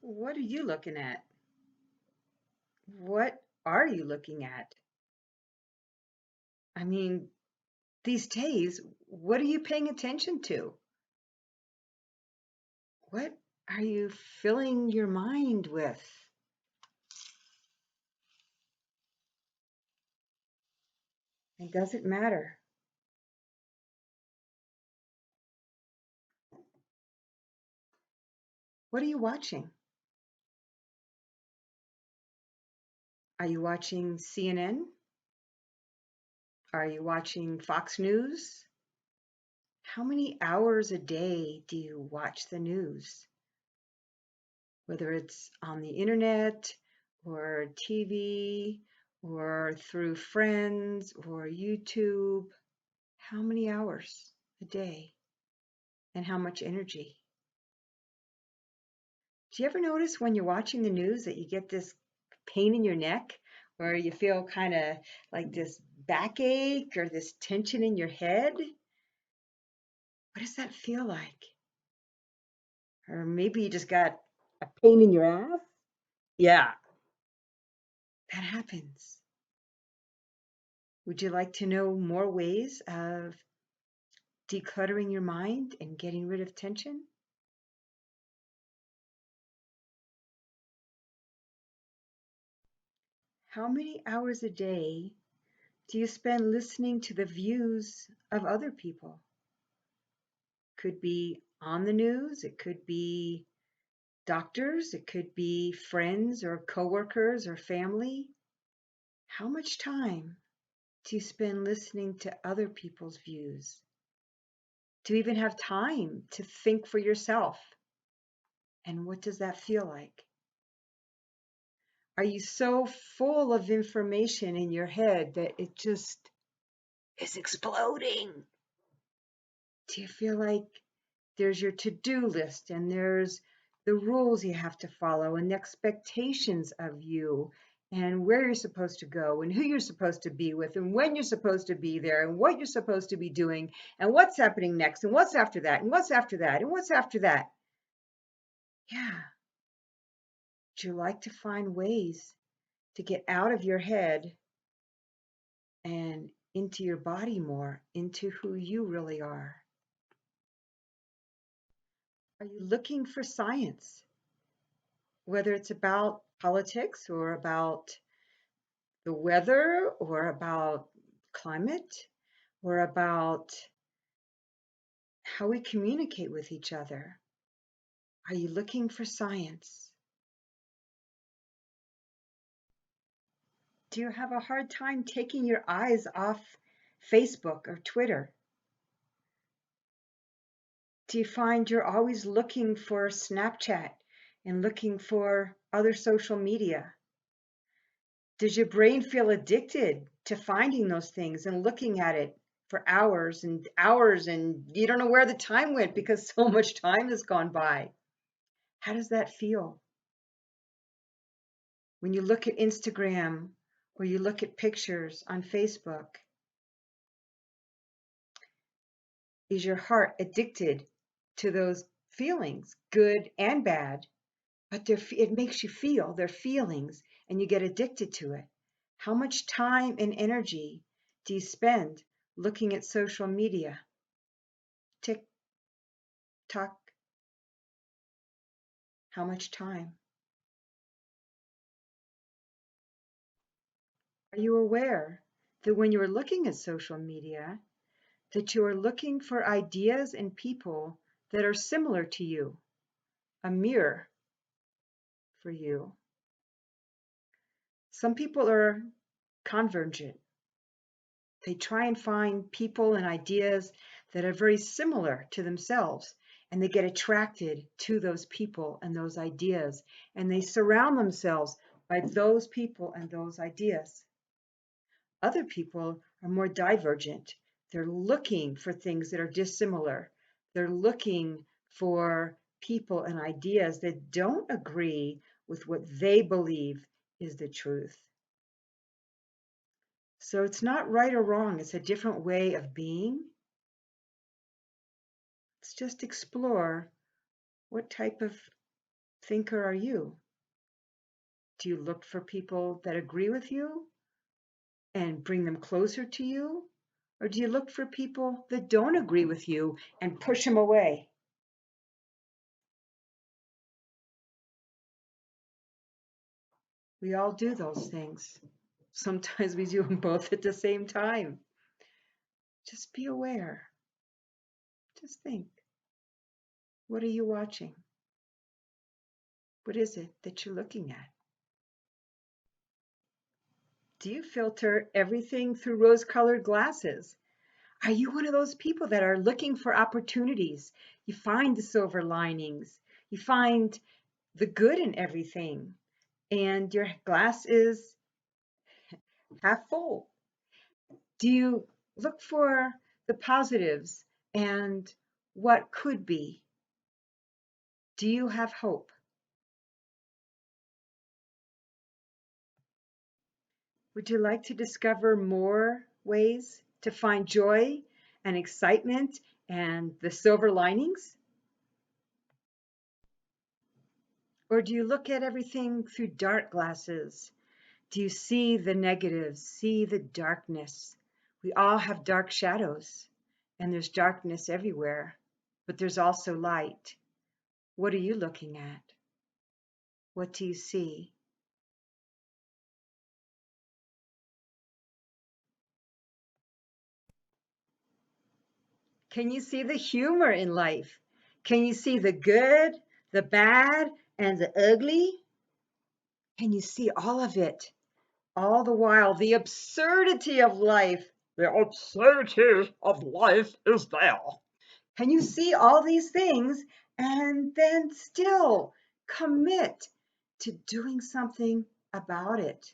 What are you looking at? What are you looking at? I mean, these days, what are you paying attention to? What are you filling your mind with? It doesn't matter. What are you watching? Are you watching CNN? Are you watching Fox News? How many hours a day do you watch the news? Whether it's on the internet or TV or through friends or YouTube. How many hours a day and how much energy? Do you ever notice when you're watching the news that you get this pain in your neck or you feel kind of like this backache or this tension in your head? What does that feel like? Or maybe you just got a pain in your ass? Yeah, that happens. Would you like to know more ways of decluttering your mind and getting rid of tension? How many hours a day do you spend listening to the views of other people? Could be on the news, it could be doctors, it could be friends or coworkers or family. How much time do you spend listening to other people's views? Do you even have time to think for yourself? And what does that feel like? Are you so full of information in your head that it just is exploding? Do you feel like there's your to-do list and there's the rules you have to follow and the expectations of you and where you're supposed to go and who you're supposed to be with and when you're supposed to be there and what you're supposed to be doing and what's happening next and what's after that and what's after that and what's after that? Yeah. Would you like to find ways to get out of your head and into your body more, into who you really are? Are you looking for science, whether it's about politics or about the weather or about climate or about how we communicate with each other? Are you looking for science? Do you have a hard time taking your eyes off Facebook or Twitter? Do you find you're always looking for Snapchat and looking for other social media? Does your brain feel addicted to finding those things and looking at it for hours and hours and you don't know where the time went because so much time has gone by? How does that feel? When you look at Instagram or you look at pictures on Facebook, is your heart addicted to those feelings, good and bad? But it makes you feel their feelings and you get addicted to it. How much time and energy do you spend looking at social media? Tick tock. How much time? Are you aware that when you're looking at social media, that you are looking for ideas and people that are similar to you, a mirror for you? Some people are convergent. They try and find people and ideas that are very similar to themselves, and they get attracted to those people and those ideas, and they surround themselves by those people and those ideas. Other people are more divergent. They're looking for things that are dissimilar. They're looking for people and ideas that don't agree with what they believe is the truth. So it's not right or wrong, it's a different way of being. Let's just explore what type of thinker are you? Do you look for people that agree with you and bring them closer to you? Or do you look for people that don't agree with you and push them away? We all do those things. Sometimes we do them both at the same time. Just be aware. Just think, what are you watching? What is it that you're looking at? Do you filter everything through rose-colored glasses? Are you one of those people that are looking for opportunities? You find the silver linings. You find the good in everything. And your glass is half full. Do you look for the positives and what could be? Do you have hope? Would you like to discover more ways to find joy and excitement and the silver linings? Or do you look at everything through dark glasses? Do you see the negatives, see the darkness? We all have dark shadows, and there's darkness everywhere, but there's also light. What are you looking at? What do you see? Can you see the humor in life? Can you see the good, the bad, and the ugly? Can you see all of it? All the while, the absurdity of life. The absurdity of life is there. Can you see all these things and then still commit to doing something about it?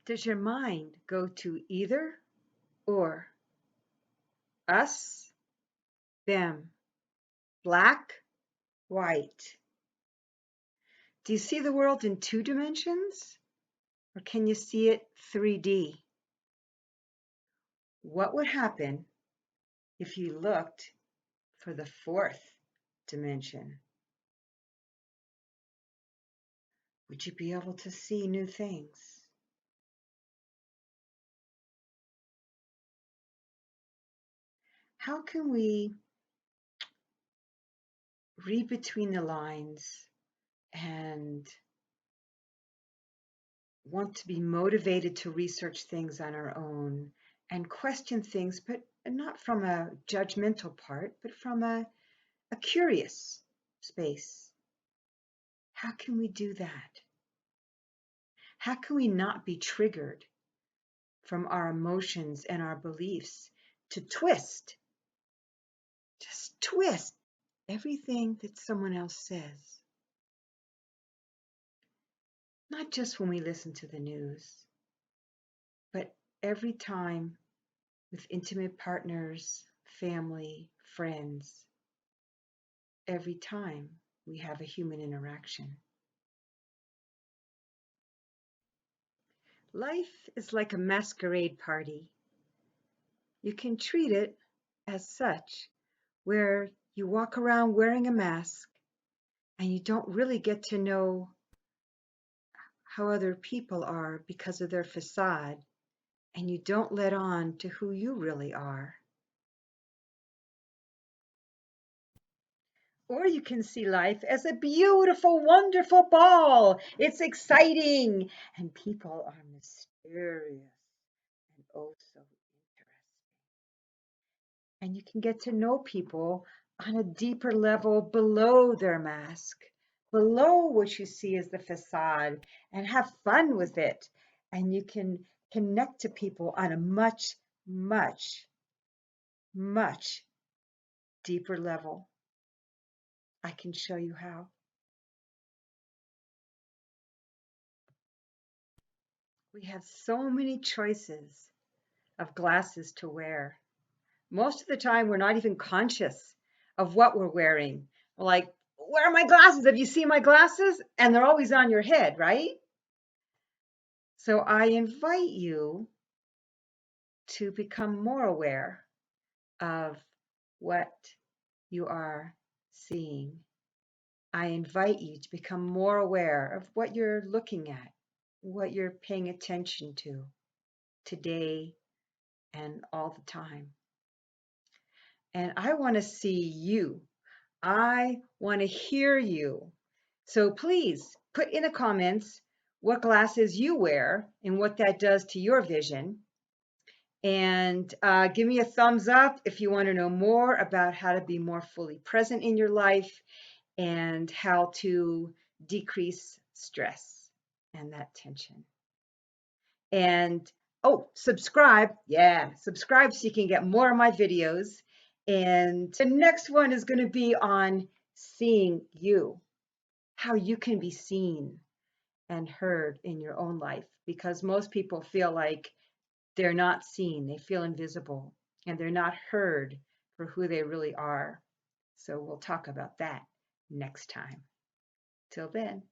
Does your mind go to either or? Us, them, black, white? Do you see the world in 2 dimensions? Or can you see it 3D? What would happen if you looked for the 4th dimension? Would you be able to see new things? How can we read between the lines and want to be motivated to research things on our own and question things, but not from a judgmental part, but from a curious space? How can we do that? How can we not be triggered from our emotions and our beliefs to just twist everything that someone else says? Not just when we listen to the news, but every time with intimate partners, family, friends, every time we have a human interaction. Life is like a masquerade party. You can treat it as such, where you walk around wearing a mask and you don't really get to know how other people are because of their facade, and you don't let on to who you really are. Or you can see life as a beautiful, wonderful ball. It's exciting, and people are mysterious and oh so interesting. And you can get to know people on a deeper level below their mask, below what you see as the facade, and have fun with it. And you can connect to people on a much, much, much deeper level. I can show you how. We have so many choices of glasses to wear. Most of the time, we're not even conscious of what we're wearing. We're like, where are my glasses? Have you seen my glasses? And they're always on your head, right? So I invite you to become more aware of what you are seeing I invite you to become more aware of what you're looking at, what you're paying attention to today and all the time. And I want to see you. I want to hear you. So please put in the comments what glasses you wear and what that does to your vision. And give me a thumbs up if you want to know more about how to be more fully present in your life and how to decrease stress and that tension. And oh, subscribe. Yeah, subscribe so you can get more of my videos. And the next one is going to be on seeing you, how you can be seen and heard in your own life, because most people feel like they're not seen, they feel invisible, and they're not heard for who they really are. So we'll talk about that next time. Till then.